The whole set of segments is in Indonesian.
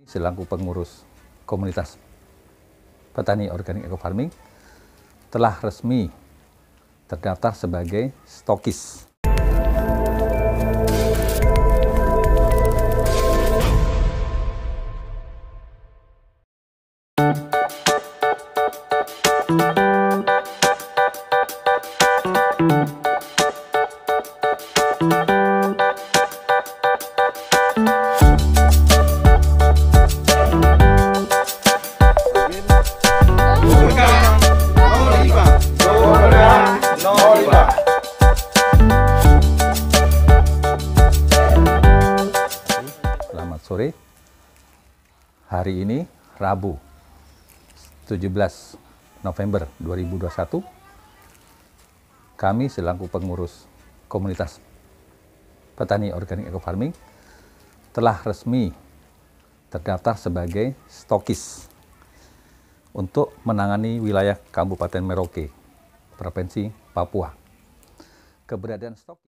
Selaku pengurus komunitas petani organik eco farming telah resmi terdaftar sebagai stokis. Selamat sore. Hari ini Rabu 17 November 2021, kami selaku pengurus komunitas petani organik eco farming telah resmi terdaftar sebagai stokis untuk menangani wilayah Kabupaten Merauke, Provinsi Papua. Keberadaan stokis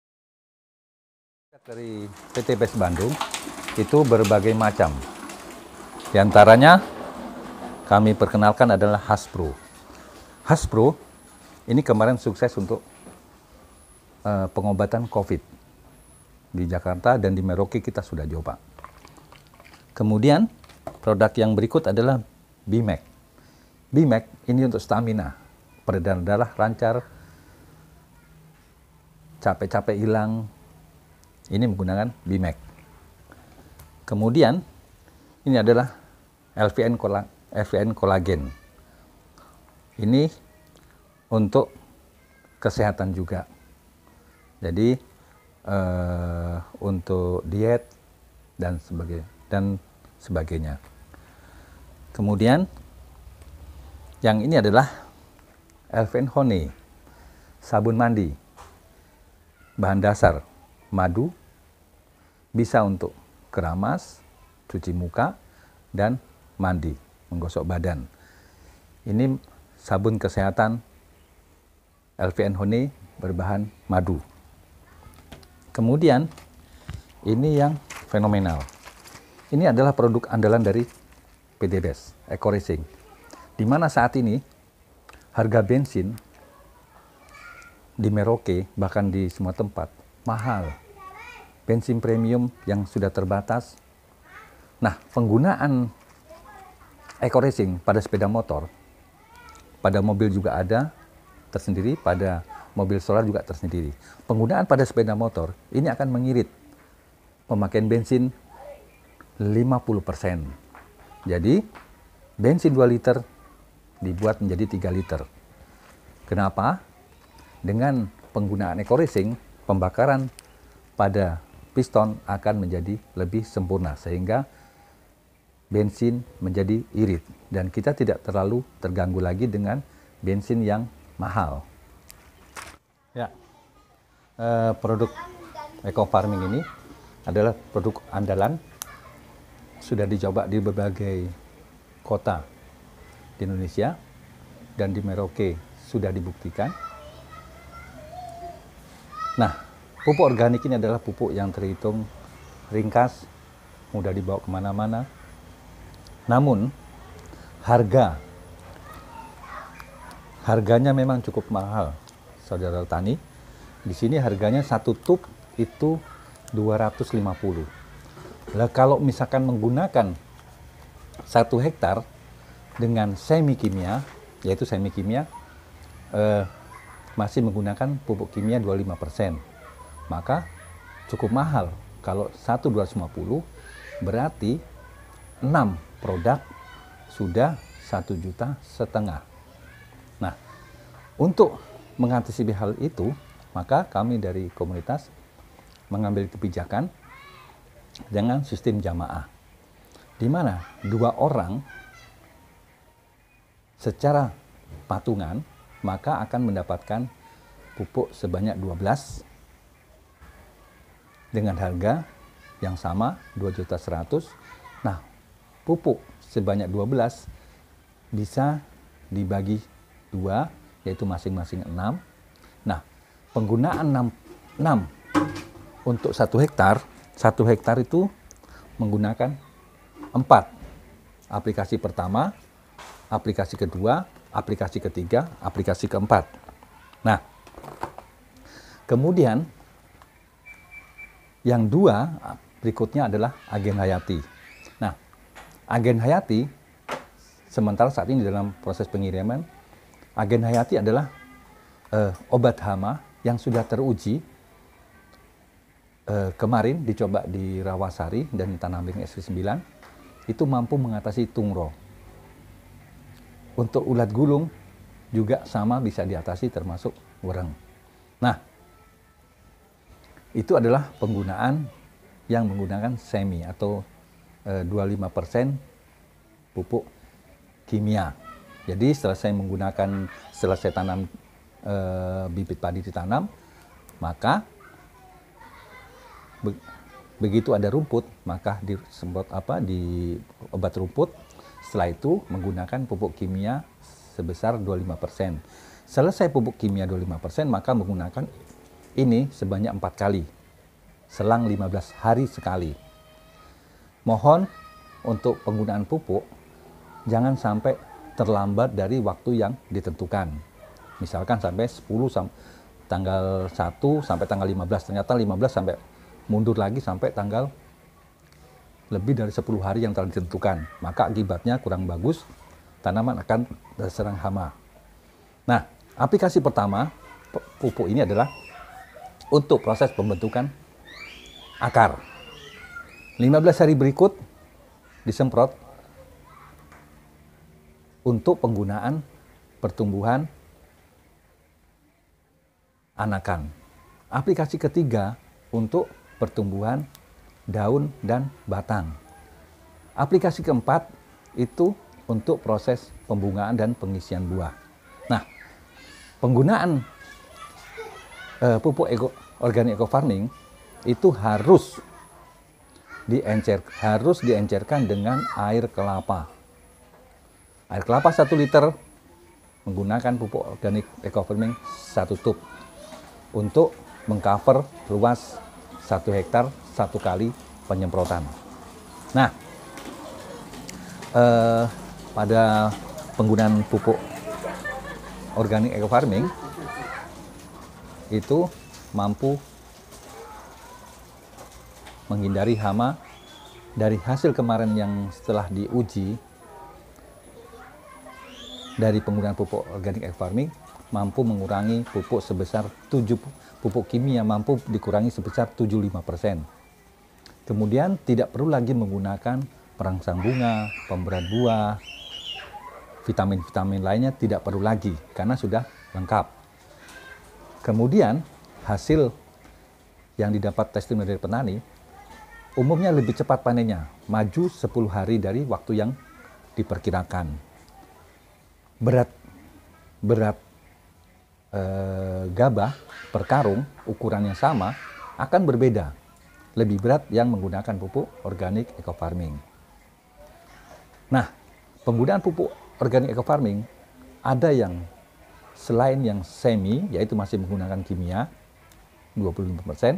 dari PT PES Bandung itu berbagai macam. Di antaranya kami perkenalkan adalah Haspro. Haspro ini kemarin sukses untuk pengobatan COVID di Jakarta dan di Merauke kita sudah coba. Kemudian produk yang berikut adalah Bimax. Bimax ini untuk stamina, peredaran darah lancar, capek-capek hilang. Ini menggunakan Bimax. Kemudian ini adalah LVN Collagen. Ini untuk kesehatan juga. Jadi untuk diet dan sebagainya. Kemudian yang ini adalah LVN Honey, sabun mandi, bahan dasar madu, bisa untuk keramas, cuci muka, dan mandi, menggosok badan. Ini sabun kesehatan LVN Honey berbahan madu. Kemudian ini yang fenomenal. Ini adalah produk andalan dari PT PES Eco Racing, di mana saat ini harga bensin di Merauke bahkan di semua tempat mahal. Bensin premium yang sudah terbatas. Nah, penggunaan Eco Racing pada sepeda motor, pada mobil juga ada tersendiri, pada mobil solar juga tersendiri. Penggunaan pada sepeda motor ini akan mengirit pemakaian bensin 50%. Jadi, bensin 2 liter dibuat menjadi 3 liter. Kenapa? Dengan penggunaan Eco Racing, pembakaran pada piston akan menjadi lebih sempurna sehingga bensin menjadi irit dan kita tidak terlalu terganggu lagi dengan bensin yang mahal. Ya, produk eco farming ini adalah produk andalan, sudah dicoba di berbagai kota di Indonesia dan di Merauke sudah dibuktikan. Nah, pupuk organik ini adalah pupuk yang terhitung ringkas, mudah dibawa kemana-mana. Namun, harganya memang cukup mahal, saudara tani. Di sini harganya 1 tub itu 250. Lah kalau misalkan menggunakan 1 hektar dengan semi kimia, yaitu semi kimia masih menggunakan pupuk kimia 25%. Maka cukup mahal. Kalau 1.250 berarti 6 produk sudah 1,5 juta. Nah, untuk mengantisipasi hal itu, maka kami dari komunitas mengambil kebijakan dengan sistem jamaah, di mana 2 orang secara patungan maka akan mendapatkan pupuk sebanyak 12 dengan harga yang sama 2.100.000. Nah, pupuk sebanyak 12 bisa dibagi 2, yaitu masing-masing 6. Nah, penggunaan 6 untuk 1 hektar itu menggunakan 4 aplikasi pertama, aplikasi kedua, aplikasi ketiga, aplikasi keempat. Nah, kemudian yang dua berikutnya adalah agen hayati. Nah, agen hayati sementara saat ini dalam proses pengiriman, agen hayati adalah obat hama yang sudah teruji. Kemarin dicoba di Rawasari dan di Tanah Miring SW9, itu mampu mengatasi tungro. Untuk ulat gulung juga sama bisa diatasi termasuk wereng. Nah, itu adalah penggunaan yang menggunakan semi atau 25% pupuk kimia. Jadi setelah saya tanam bibit padi ditanam, maka begitu ada rumput, maka disemprot di obat rumput. Setelah itu menggunakan pupuk kimia sebesar 25%. Selesai pupuk kimia 25%, maka menggunakan ini sebanyak 4 kali, selang 15 hari sekali. Mohon untuk penggunaan pupuk jangan sampai terlambat dari waktu yang ditentukan. Misalkan sampai 10 tanggal 1 sampai tanggal 15, ternyata 15 sampai mundur lagi sampai tanggal lebih dari 10 hari yang telah ditentukan. Maka akibatnya kurang bagus, tanaman akan terserang hama. Nah, aplikasi pertama pupuk ini adalah untuk proses pembentukan akar. 15 hari berikut disemprot untuk penggunaan pertumbuhan anakan. Aplikasi ketiga untuk pertumbuhan daun dan batang. Aplikasi keempat itu untuk proses pembungaan dan pengisian buah. Nah, penggunaan pupuk organik eco farming itu harus diencerkan dengan air kelapa. Air kelapa 1 liter menggunakan pupuk organik eco farming 1 tub untuk mengcover luas 1 hektar 1 kali penyemprotan. Nah, pada penggunaan pupuk organik eco farming itu mampu menghindari hama. Dari hasil kemarin yang setelah diuji dari penggunaan pupuk organik eco farming mampu mengurangi pupuk sebesar pupuk kimia mampu dikurangi sebesar 75%. Kemudian tidak perlu lagi menggunakan perangsang bunga, pemberat buah, vitamin-vitamin lainnya tidak perlu lagi karena sudah lengkap. Kemudian hasil yang didapat testimoni dari petani umumnya lebih cepat panennya, maju 10 hari dari waktu yang diperkirakan. Berat gabah per karung ukuran yang sama akan berbeda. Lebih berat yang menggunakan pupuk organik eco farming. Nah, penggunaan pupuk organik eco farming ada yang selain yang semi, yaitu masih menggunakan kimia 25%,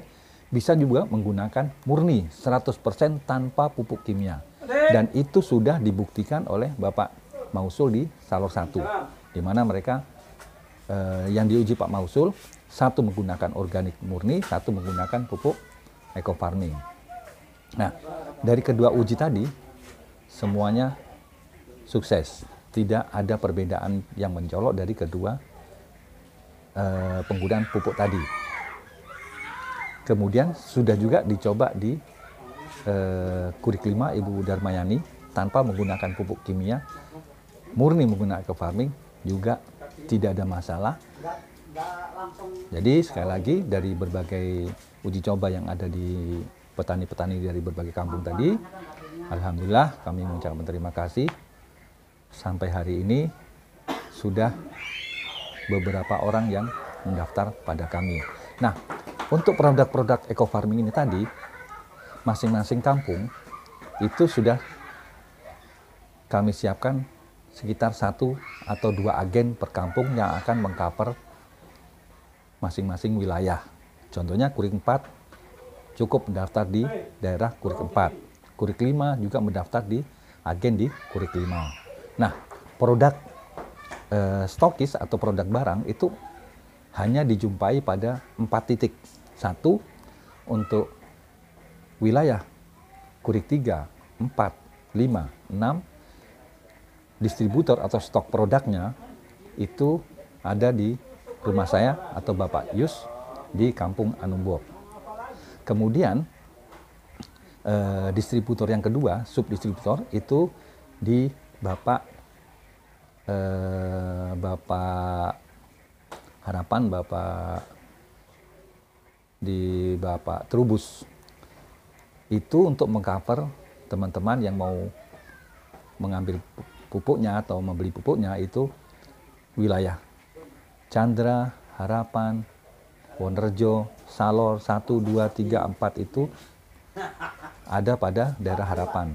bisa juga menggunakan murni 100% tanpa pupuk kimia. Dan itu sudah dibuktikan oleh Bapak Mausul di Salor 1, di mana mereka yang diuji Pak Mausul, 1 menggunakan organik murni, 1 menggunakan pupuk eco farming. Nah, dari kedua uji tadi, semuanya sukses. Tidak ada perbedaan yang mencolok dari kedua penggunaan pupuk tadi. Kemudian sudah juga dicoba di Kurik 5 Ibu Darmayani tanpa menggunakan pupuk kimia, murni menggunakan eco farming juga tidak ada masalah. Jadi sekali lagi dari berbagai uji coba yang ada di petani-petani dari berbagai kampung tadi, alhamdulillah kami mengucapkan terima kasih. Sampai hari ini sudah beberapa orang yang mendaftar pada kami. Nah, untuk produk-produk eco farming ini tadi, masing-masing kampung itu sudah kami siapkan sekitar 1 atau 2 agen per kampung yang akan mengcover masing-masing wilayah. Contohnya Kurik 4 cukup mendaftar di daerah Kurik 4. Kurik 5 juga mendaftar di agen di Kurik 5. Nah, produk stokis atau produk barang itu hanya dijumpai pada 4 titik. Satu, untuk wilayah Kurik 3, 4, 5, 6, distributor atau stok produknya itu ada di rumah saya atau Bapak Yus di Kampung Anumbo. Kemudian distributor yang kedua, subdistributor itu di Bapak Harapan, di Bapak Trubus. Itu untuk mengcover teman-teman yang mau mengambil pupuknya atau membeli pupuknya itu wilayah Chandra, Harapan, Wonerjo, Salor 1, 2, 3, 4 itu ada pada daerah Harapan.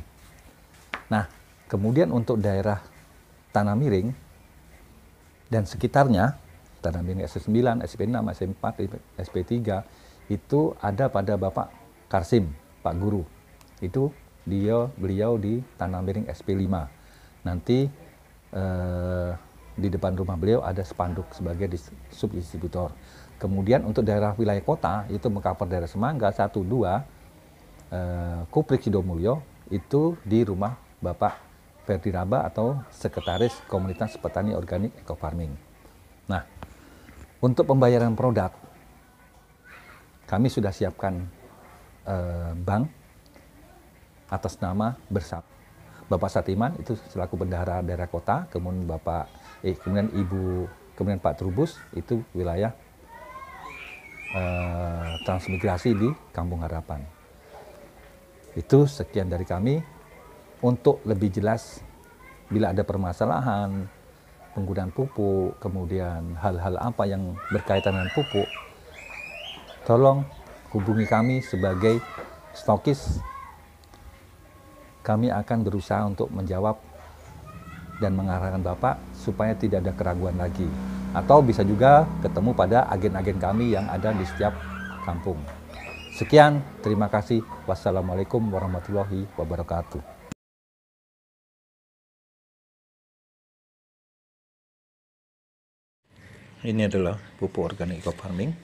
Nah, kemudian untuk daerah Tanah Miring dan sekitarnya, Tanah Miring SP9, SP6, SP4, SP3, itu ada pada Bapak Karsim, Pak Guru. Itu beliau di Tanah Miring SP5. Nanti di depan rumah beliau ada spanduk sebagai subdistributor. Kemudian untuk daerah wilayah kota itu mengcover daerah Semangga 1, 2, Kuprik Sidomulyo itu di rumah Bapak Ferdi Raba atau Sekretaris Komunitas Petani Organik Eco Farming. Nah, untuk pembayaran produk kami sudah siapkan bank atas nama Bersama. Bapak Satiman itu selaku bendahara daerah kota, kemudian kemudian Pak Trubus itu wilayah transmigrasi di Kampung Harapan. Itu sekian dari kami. Untuk lebih jelas, bila ada permasalahan penggunaan pupuk, kemudian hal-hal apa yang berkaitan dengan pupuk, tolong hubungi kami sebagai stokis. Kami akan berusaha untuk menjawab dan mengarahkan Bapak supaya tidak ada keraguan lagi. Atau bisa juga ketemu pada agen-agen kami yang ada di setiap kampung. Sekian, terima kasih. Wassalamualaikum warahmatullahi wabarakatuh. Ini adalah pupuk organik Eco Farming.